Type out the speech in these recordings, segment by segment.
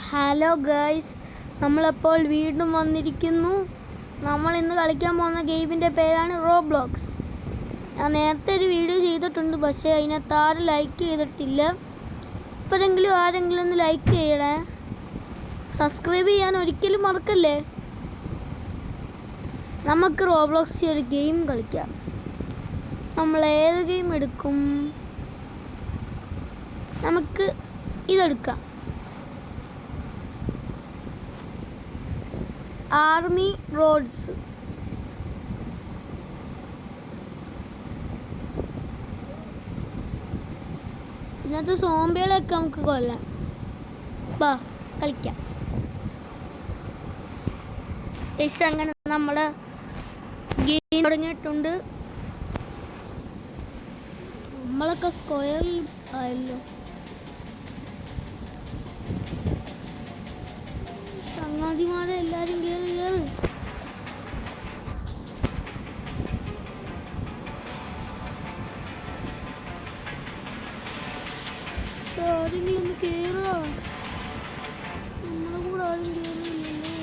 Hello guys, നമ്മളപ്പോൾ വീണ്ടും വന്നിരിക്കുന്നു. നമ്മൾ ഇന്ന് കളിക്കാൻ പോകുന്ന ഗെയിമിൻ്റെ പേരാണ് റോബ്ലോക്സ്. ഞാൻ നേരത്തെ ഒരു വീഡിയോ ചെയ്തിട്ടുണ്ട്, പക്ഷേ അതിനകത്ത് ആരും ലൈക്ക് ചെയ്തിട്ടില്ല. ഇപ്പോഴെങ്കിലും ആരെങ്കിലും ഒന്ന് ലൈക്ക് ചെയ്യണേ. സബ്സ്ക്രൈബ് ചെയ്യാൻ ഒരിക്കലും മറക്കല്ലേ. നമുക്ക് റോബ്ലോക്സിൽ ഒരു ഗെയിം കളിക്കാം. നമ്മൾ ഏത് ഗെയിം എടുക്കും? നമുക്ക് ഇതെടുക്കാം. Army roads. ഇതിനകത്ത് സോംബികളെയൊക്കെ നമുക്ക് കൊല്ലാം. ബാ കളിക്കാം. അങ്ങനെ നമ്മുടെ ഗെയിം തുടങ്ങിയിട്ടുണ്ട്. നമ്മളൊക്കെ സ്ക്വയറിൽ ആയല്ലോ. ചങ്ങാതിമാരെ എല്ലാരും കേറി ആരെങ്കിലും ഒന്ന് കേറുക. നമ്മളെ കൂടെ ആരും കേറുന്നില്ലല്ലോ.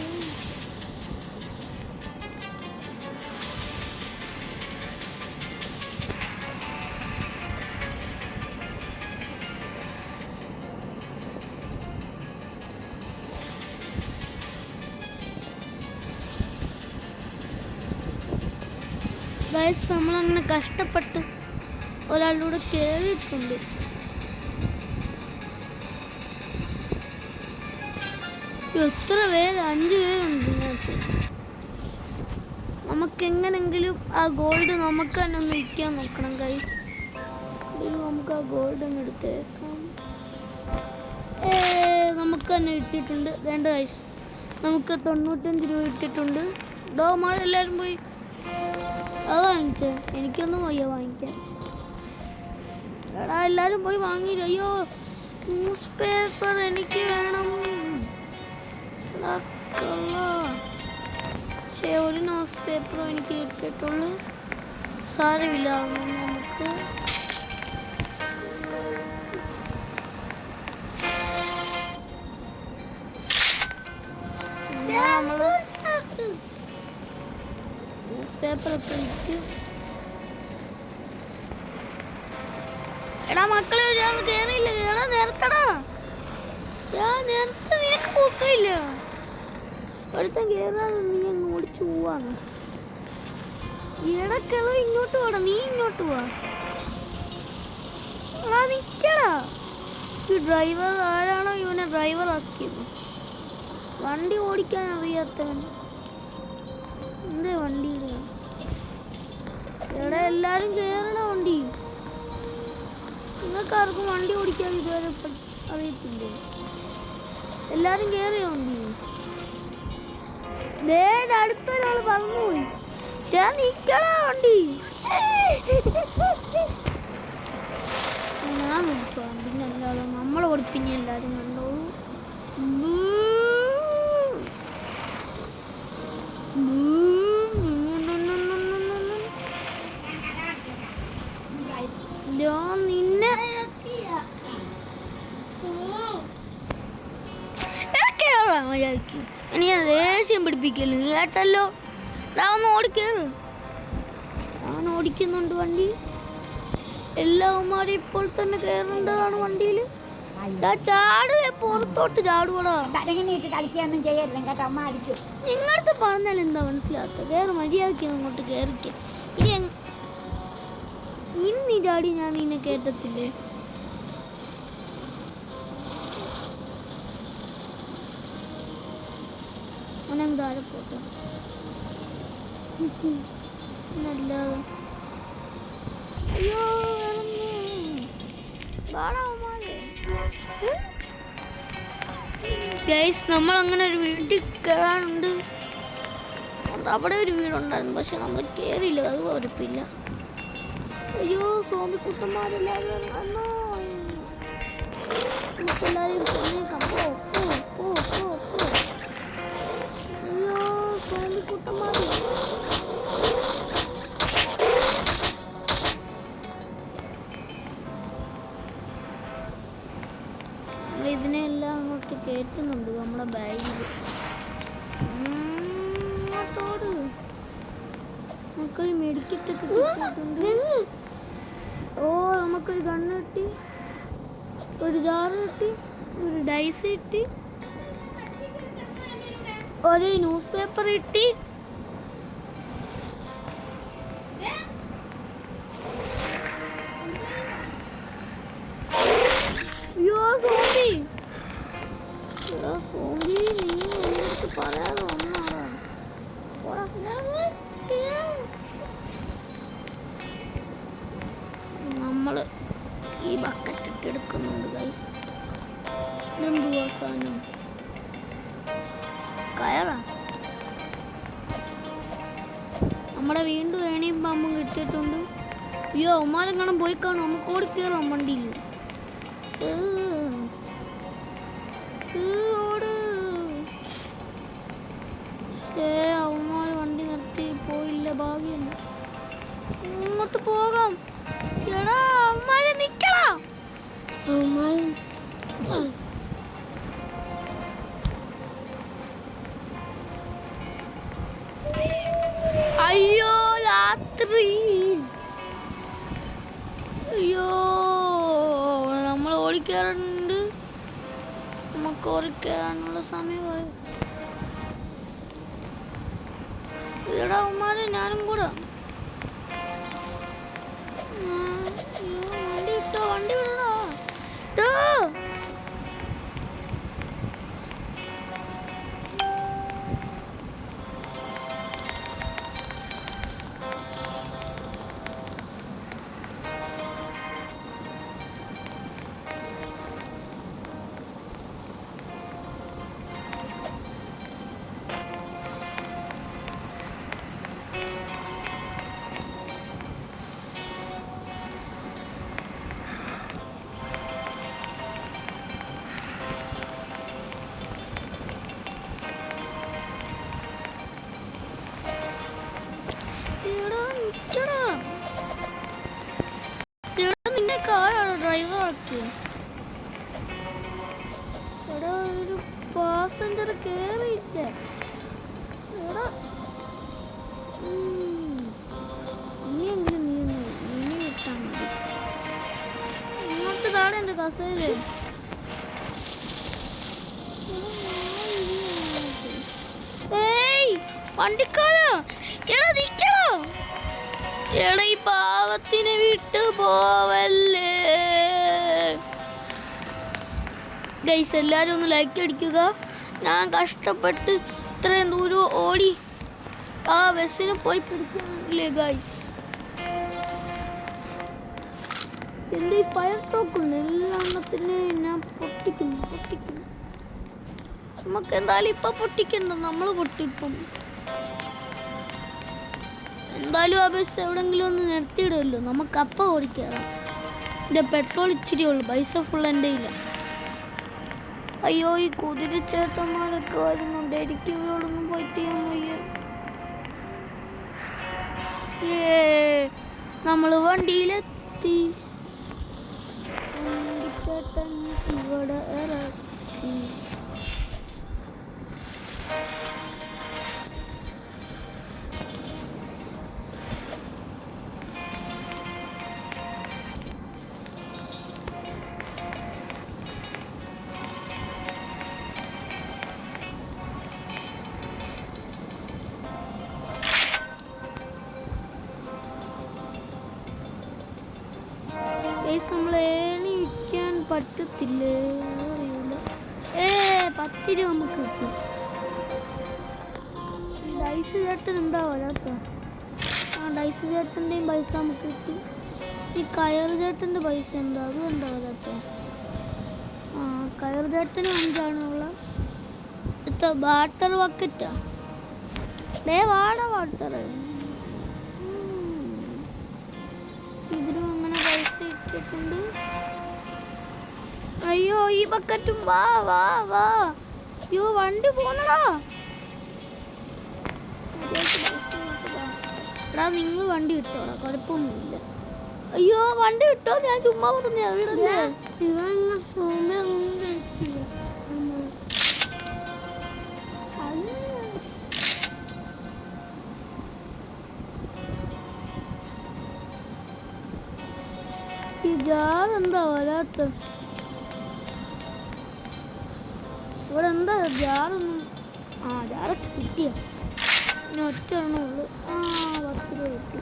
ഗൈസ്, നമ്മളങ്ങനെ കഷ്ടപ്പെട്ട് ഒരാളുടെ കയറിയിട്ടുണ്ട്. എത്ര പേര്? 5 പേരുണ്ട് ഇതിനകത്ത്. നമുക്കെങ്ങനെങ്കിലും ആ ഗോൾഡ് നമുക്ക് തന്നെ ഒന്ന് വിൽക്കാൻ നോക്കണം ഗൈസ്. നമുക്ക് ആ ഗോൾഡ് ഒന്ന് എടുത്തേക്കാം. നമുക്ക് തന്നെ കിട്ടിയിട്ടുണ്ട്. 2 ഗൈസ്, നമുക്ക് 95 രൂപ ഇട്ടിട്ടുണ്ട്. എല്ലാവരും പോയി അത് വാങ്ങിച്ചേ. എനിക്കൊന്നും വയ്യ വാങ്ങിക്കാൻ. എടാ എല്ലാരും പോയി വാങ്ങി. അയ്യോ, ന്യൂസ് പേപ്പർ എനിക്ക് വേണം. പക്ഷേ ഒരു ന്യൂസ് പേപ്പറും എനിക്ക് കിട്ടിയിട്ടുള്ളൂ. സാരമില്ല, നമുക്ക് ന്യൂസ് പേപ്പറൊക്കെ വിൽക്കും. എടാ മക്കളെ, ഞാൻ കേറിയില്ല. കേറാ നേരത്തടാ. നേരത്തെ നിനക്ക് കൂട്ടില്ല. ഒരുത്തൻ കേറാതെ നീ അങ്ങ് ഓടിച്ചു പോവാണ്. ഇടക്കിളവ് ഇങ്ങോട്ട് പോടാ. നീ ഇങ്ങോട്ട് പോവാ. നിക്കടാ. ഈ ഡ്രൈവർ ആരാണോ ഇവനെ ഡ്രൈവർ ആക്കിയത്? വണ്ടി ഓടിക്കാൻ അറിയാത്തവൻ എന്തേ വണ്ടിയില്ല. എവിടെ എല്ലാരും കേറണ വണ്ടി? നിങ്ങൾക്കാർക്കും വണ്ടി ഓടിക്കാൻ ഇതുവരെ അറിയത്തില്ലേ? എല്ലാരും കേറിയ വണ്ടി. അടുത്തൊരാൾ പറഞ്ഞുപോയി. ഞാൻ നിക്കണ വണ്ടി. ഞാൻ നോക്കാം. പിന്നെ അല്ലാതെ നമ്മളെ ഓടിപ്പിഞ്ഞ എല്ലാരും കണ്ടോളൂ. നിന്നെ ഇനി ദേഷ്യം പിടിപ്പിക്കല്ലോ കേട്ടല്ലോ. ഒന്ന് ഓടിക്കേറ്. ഞാൻ ഓടിക്കുന്നുണ്ട് വണ്ടി. എല്ലാവന്മാരും ഇപ്പോൾ തന്നെ കയറേണ്ടതാണ് വണ്ടിയിൽ. ചാടുവേ, പുറത്തോട്ട് ചാടുവടാ. നിങ്ങളടുത്ത് പറഞ്ഞാൽ എന്താ മനസ്സിലാക്കുക? വേറെ മര്യാദയ്ക്ക് അങ്ങോട്ട് കയറിക്ക. ഇനി ചാടി ഞാൻ നിന്നെ കേട്ടത്തില്ലേ? താഴെ പോട്ടെ. നല്ലത്. അയ്യോ, ഗൈസ്, നമ്മൾ അങ്ങനെ ഒരു വീട്ടിൽ കയറാനുണ്ട്. അവിടെ ഒരു വീടുണ്ടായിരുന്നു, പക്ഷെ നമ്മൾ കയറിയില്ല. അത് കുഴപ്പമില്ല. അയ്യോ, സോമിക്കുട്ടന്മാരെല്ലാവരും വന്നോ. നമുക്കെല്ലാവരും കൊന്നേക്കാം. അയ്യോ, സോമിക്കുട്ടന്മാർ. ഇതിനെല്ലാം അങ്ങോട്ട് കയറ്റുന്നുണ്ട്. നമ്മുടെ ബാഗിൽ. നമുക്കൊരു മെഡിക്കറ്റൊക്കെ കിട്ടിയിട്ടുണ്ട്. ഓ നമുക്കൊരു ഗണ്ണ് കിട്ടി, ഒരു ജാറ് കിട്ടി, ഒരു ഡൈസ് കിട്ടി, ഒരു ന്യൂസ് പേപ്പർ കിട്ടി. സോംബി നീ എന്നിട്ട് പറയാതെ വന്നതാണ്. നമ്മള് ഈ ബക്കറ്റ് ഒക്കെ എടുക്കുന്നുണ്ട് ഗൈസ്. ഇതെന്തുവാ സാധനം? കയറാ. നമ്മുടെ വീണ്ടും ഏണിയും പാമ്പും കിട്ടിയിട്ടുണ്ട്. അയ്യോ അവന്മാരെങ്ങനെ പോയി കാണും. നമുക്ക് ഓടി കയറാം വണ്ടിയിൽ. അവന്മാര് വണ്ടി നിർത്തി പോയില്ല. ഭാഗ്യം. ഇങ്ങോട്ട് പോകാം. എടാ അവന്മാരെ നിക്കടാ. അയ്യോ രാത്രി. അയ്യോ നമ്മൾ ഓടിക്കയറുന്നുണ്ട്. നമുക്ക് ഓടിക്കയറാനുള്ള സമയമായി. എടാ അവന്മാരെ ഞാനും കൂടെ. വണ്ടി ഇട്ടോ, വണ്ടി വിടടാ. നിന്നെ കാറാണ് ഡ്രൈവർ ആക്കി. എടാ ഒരു പാസഞ്ചർ കേറിയില്ല. എടാ ഇനിയെങ്കിലും നീ വിട്ടാ മതി. ഇങ്ങോട്ട് താഴെ ഉണ്ട് കസേര. ഏയ് വണ്ടിക്കാരാ. എടാ നിക്കടാ. എടാ ഈ പാവത്തിനെ വിട്ടു പോവല്ലേ. ഗൈസ് എല്ലാവരും ഒന്ന് ലൈക്ക് അടിക്കുക. ഞാൻ കഷ്ടപ്പെട്ട് ഇത്രയും ദൂരം ഓടി ആ ബസ്സിനെ പോയി പിടിക്കുന്നില്ലേ ഗൈസ്. എൻ്റെ ഈ ഫയർ ട്രോക്കുണ്ട് എല്ലാത്തിനെ ഞാൻ പൊട്ടിക്കുന്നു. നമുക്ക് എന്തായാലും ഇപ്പം പൊട്ടിക്കണ്ട, നമ്മൾ പൊട്ടിപ്പം. എന്തായാലും ആ ബസ് എവിടെങ്കിലും ഒന്ന് നിർത്തിയിടുമല്ലോ. നമുക്ക് അപ്പം ഓടിക്കയറാം. എൻ്റെ പെട്രോൾ ഇച്ചിരി ഉള്ളു, പൈസ ഫുൾ എൻ്റെ ഇല്ല. അയ്യോ ഈ കുതിരച്ചേട്ടന്മാരൊക്കെ വരുന്നുണ്ട്. എനിക്ക് ഇവരോടൊന്നും ഫൈറ്റ് ചെയ്യാൻ വയ്യ. നമ്മൾ വണ്ടിയിലെത്തി. ചേട്ടൻ ഇവിടെ ഇറക്കി. നമ്മൾ ഏണിക്കാൻ പറ്റത്തില്ലേ അറിയില്ല. 10 രൂപ നമുക്ക് കിട്ടും. ഡൈസ് ചേട്ടൻ എന്താ വരാത്ത? ആ ഡൈസ് ചേട്ടൻ്റെയും പൈസ നമുക്ക് കിട്ടി. ഈ കയർ ചേട്ടൻ്റെ പൈസ എന്താ? അതും എന്താ വരാത്ത? ആ കയർ ചേട്ടന് 5ആണുള്ള. വാട്ടർ ബക്കറ്റാ. വാട്ടർ ഇതിനും അങ്ങനെ പൈസ ഇട്ടിട്ടുണ്ട്. അയ്യോ ഈ ബക്കറ്റും വാ. അയ്യോ വണ്ടി പോന്നടാ. എടാ നിങ്ങൾ വണ്ടി കിട്ടോടാ, കുഴപ്പമൊന്നുമില്ല. അയ്യോ വണ്ടി കിട്ടോ? ഞാൻ ചുമ്മാ പറഞ്ഞു. ജാറെന്താ വരാത്ത? ഇവിടെ എന്താ ജാറൊന്നും? ജാറൊക്കെ കിട്ടിയ പിന്നെ ഒറ്റ എണ്ണമുള്ളൂ. 10 രൂപ കിട്ടി.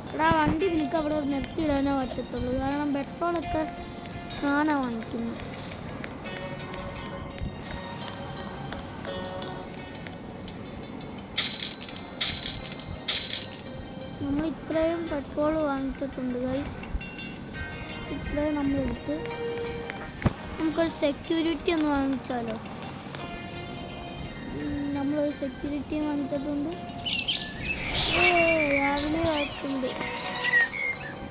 ഇവിടെ വണ്ടി നിനക്ക് അവിടെ നിർത്തിയിടാനേ പറ്റത്തുള്ളൂ. കാരണം പെട്രോളൊക്കെ ഞാനാ വാങ്ങിക്കുന്നത്. നമ്മൾ ഇത്രയും പെട്രോൾ വാങ്ങിച്ചിട്ടുണ്ട് ഗൈസ്. ഇത്രയും നമ്മളെടുത്ത് നമുക്കൊരു സെക്യൂരിറ്റി ഒന്ന് വാങ്ങിച്ചാലോ? നമ്മളൊരു സെക്യൂരിറ്റി വാങ്ങിച്ചിട്ടുണ്ട്. രാവിലെ ആയിട്ടുണ്ട്.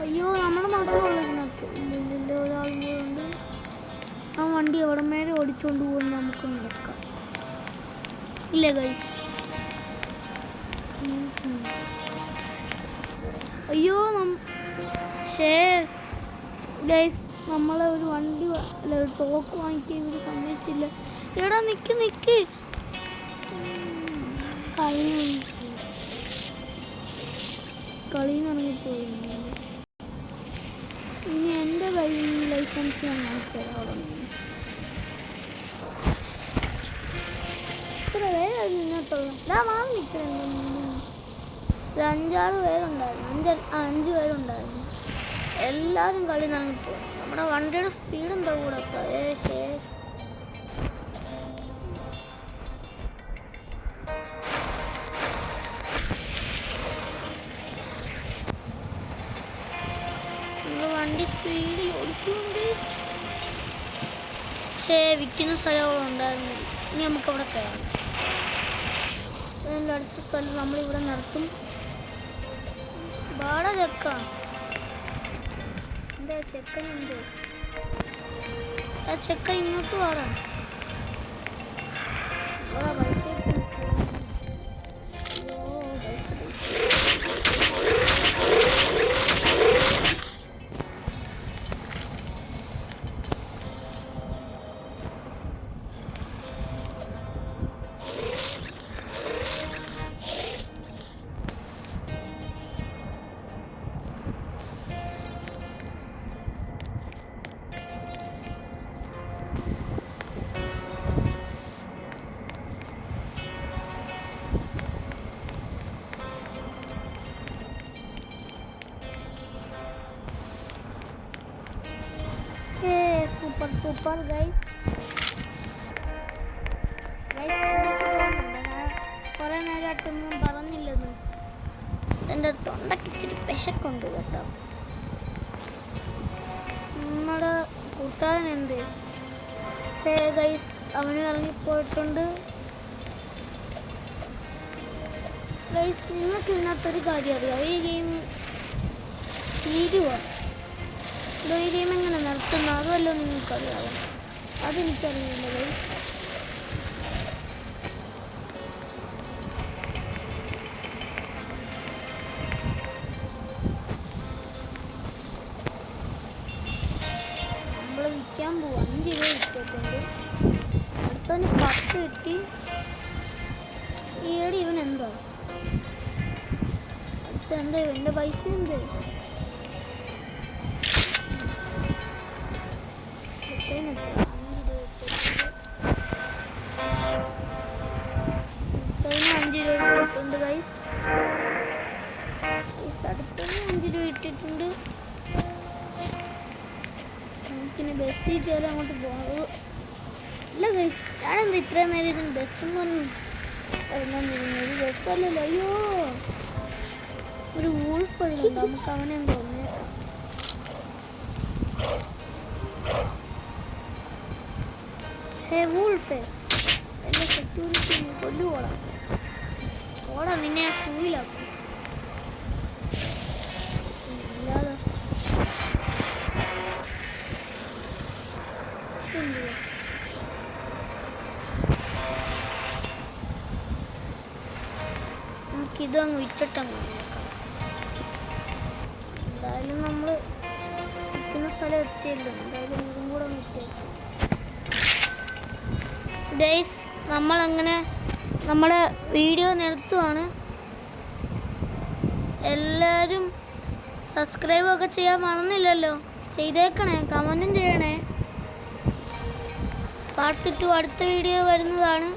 അയ്യോ, നമ്മൾ മാത്രമുള്ള ഇതിനകത്ത് ഇതിൻ്റെ ഒരാളും കൂടെ ഉണ്ട്. ആ വണ്ടി എവിടെ മേലെ ഓടിച്ചുകൊണ്ട് പോകുന്ന നമുക്ക് നടക്കാം. ഇല്ലേ ഗൈസ്? അയ്യോ ഗൈസ്, നമ്മളെ ഒരു വണ്ടി അല്ല ഒരു ടോക്ക് വാങ്ങിക്കാൻ ഇവർ സമ്മതിച്ചില്ല. എടാ നിക്ക് കളിന്ന് ഇറങ്ങിപ്പോയി. ഇനി എൻ്റെ ലൈസൻസ് ഞാൻ കാണിച്ചുതരാം. അവിടെ ഇത്ര പേര് നിങ്ങൾക്കുള്ള വാങ്ങിക്കുന്നുണ്ട്. ഒരു 5-6 പേരുണ്ടായിരുന്നു. 5 പേരുണ്ടായിരുന്നു. എല്ലാവരും കളി നിറങ്ങിപ്പോയി. നമ്മുടെ വണ്ടിയുടെ സ്പീഡ് എന്താ കൂടെ? വണ്ടി സ്പീഡിൽ ഓടിക്കുന്നുണ്ട്. വിൽക്കുന്ന സ്ഥലങ്ങളും ഉണ്ടായിരുന്നു. ഇനി നമുക്കവിടെ കയറാം. അതിൻ്റെ അടുത്ത സ്ഥലം നമ്മളിവിടെ നിർത്തും. വാട ചെക്ക, എന്താ ചെക്കനുണ്ട്? ആ ചെക്ക ഇങ്ങോട്ട് വാടാ. പൈസ സൂപ്പർ ഗൈസ്. കുറെ നേരമായിട്ടൊന്നും പറഞ്ഞില്ലെന്ന്. എൻ്റെ തൊണ്ടയ്ക്ക് ഇച്ചിരി പെശക്കുണ്ട് കേട്ടോ. നമ്മുടെ കൂട്ടുകാരനുണ്ട് ഗൈസ്, അവന് ഇറങ്ങിപ്പോയിട്ടുണ്ട് ഗൈസ്. നിങ്ങൾക്ക് ഇതിനകത്തൊരു കാര്യം അറിയാം, ഈ ഗെയിം തീരുവാ. ഈ ഗെയിം എങ്ങനെ നടത്തുന്ന അതുമല്ലോ നിങ്ങൾക്കറിയാവും. അതെനിക്കറിയില്ല ഗൈസ്. നമ്മൾ വിൽക്കാൻ പോവാം. 5 രൂപ വിറ്റിട്ടുണ്ട്. അടുത്തവന് 10 കിട്ടി. ഈയിടെ ഇവനെന്താ അടുത്ത ഇവൻ്റെ പൈസ ഉണ്ട്. അടുത്തത് 5 രൂപ ഇട്ടിട്ടുണ്ട്. നമുക്കിനി ബസ്സിൽ കയറി അങ്ങോട്ട് പോകുന്നത് ഇല്ല ഗൈസ്. ഞാനെന്താ ഇത്രയും നേരം ഇതിന് ബസ്സെന്ന് പറഞ്ഞു പറഞ്ഞോണ്ടിരുന്നത്? ബസ്സല്ലല്ലോ. അയ്യോ, ഒരു വൂൾഫ് വരുന്നുണ്ട്. നമുക്ക് അവനെ തോന്നേക്കാം. വൂൾഫേ, എൻ്റെ സെക്യൂരിറ്റി കൊല്ലുപോടാ. ഓടാ, നിന്നെ ഫൂയിലാക്കും. ഇല്ലാതെ നമുക്കിതങ്ങ് വിറ്റിട്ടങ്ങ് വന്നേക്കാം. എന്തായാലും നമ്മൾ വിൽക്കുന്ന സ്ഥലം എത്തിയല്ലോ. എന്തായാലും ഇതും കൂടെ വിറ്റേക്കാം ഗൈസ്. നമ്മളങ്ങനെ നമ്മുടെ വീഡിയോ നിർത്തുവാണ്. എല്ലാവരും സബ്സ്ക്രൈബൊക്കെ ചെയ്യാൻ മറന്നില്ലല്ലോ. ചെയ്തേക്കണേ, കമൻറ്റും ചെയ്യണേ. പാർട്ട് 2 അടുത്ത വീഡിയോ വരുന്നതാണ്.